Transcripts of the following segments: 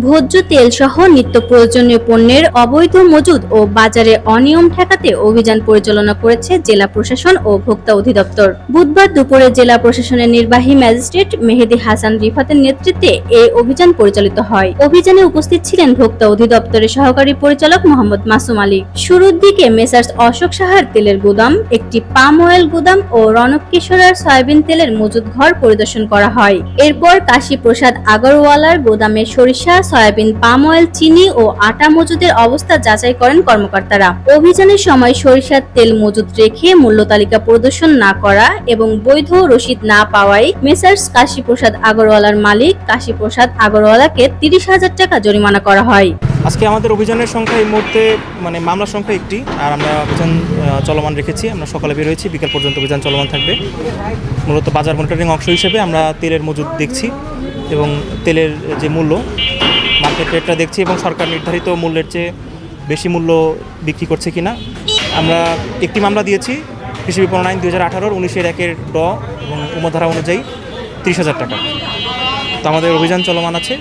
ভোজ্য তেল সহ নিত্য প্রয়োজনীয় পণ্যের অবৈধ মজুদ ও বাজারে অনিয়ম ঠেকাতে অভিযান পরিচালনা করেছে জেলা প্রশাসন ও ভোক্তা অধিদপ্তর। বুধবার দুপুরে জেলা প্রশাসনের নির্বাহী ম্যাজিস্ট্রেট মেহেদী হাসান রিফাতের নেতৃত্বে এই অভিযান পরিচালিত হয়। অভিযানে উপস্থিত ছিলেন ভোক্তা অধিদপ্তরের সহকারী পরিচালক মোহাম্মদ মাসুম আলী। শুরুর দিকে মেসার্স অশোক সাহার তেলের গুদাম, একটি পাম অয়েল গুদাম ও রণক কিশোরার সয়াবিন তেলের মজুদ ঘর পরিদর্শন করা হয়। এরপর কাশী প্রসাদ আগরওয়ালার গোদামে সরিষা, সয়াবিন, পাম অয়েল, চিনি ও আটা মজুদের অবস্থা যাচাই করেন কর্মকর্তারা। অভিযানের সময় সরিষার তেল মজুদ রেখে মূল্য তালিকা প্রদর্শন না করা এবং বৈধ রসিদ না পাওয়ায় মেসার্স কাশী প্রসাদ আগরওয়ালার মালিক কাশী প্রসাদ আগরওয়ালাকে 30,000 টাকা জরিমানা করা হয়। আজকে আমাদের অভিযানের সংখ্যা এই মুহূর্তে মামলার সংখ্যা একটি, আর আমরা অভিযান চলমান রেখেছি। আমরা সকালে বের হয়েছি, বিকাল পর্যন্ত অভিযান চলমান থাকবে। মূলত বাজার মনিটরিং অংশ হিসেবে আমরা তেলের মজুদ দেখছি এবং তেলের যে মূল্য মার্কেট রেটটা দেখছি এবং সরকার নির্ধারিত মূল্যের চেয়ে বেশি মূল্য বিক্রি করছে কিনা। আমরা একটি মামলা দিয়েছি কৃষি বিপণন আইন 2018 19-1 ড এবং উপধারা অনুযায়ী 30,000 টাকা। তো আমাদের অভিযান চলমান আছে।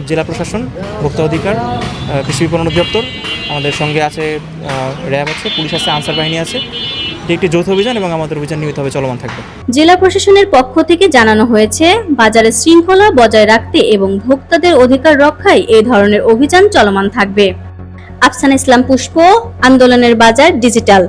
জেলা প্রশাসন, ভোক্তা অধিকার, কৃষি বিপণন অধিদপ্তর, আমাদের সঙ্গে আছে র্যাব আছে, পুলিশ আছে, আনসার বাহিনী আছে। এটি একটি যৌথ অভিযান এবং আমাদের অভিযান নিয়মিতভাবে চলমান থাকবে। জেলা প্রশাসনের পক্ষ থেকে জানানো হয়েছে, বাজারে শৃঙ্খলা বজায় রাখতে এবং ভোক্তাদের অধিকার রক্ষায় এই ধরনের অভিযান চলমান থাকবে। আফসানা ইসলাম পুষ্প, আন্দোলনের বাজার ডিজিটাল।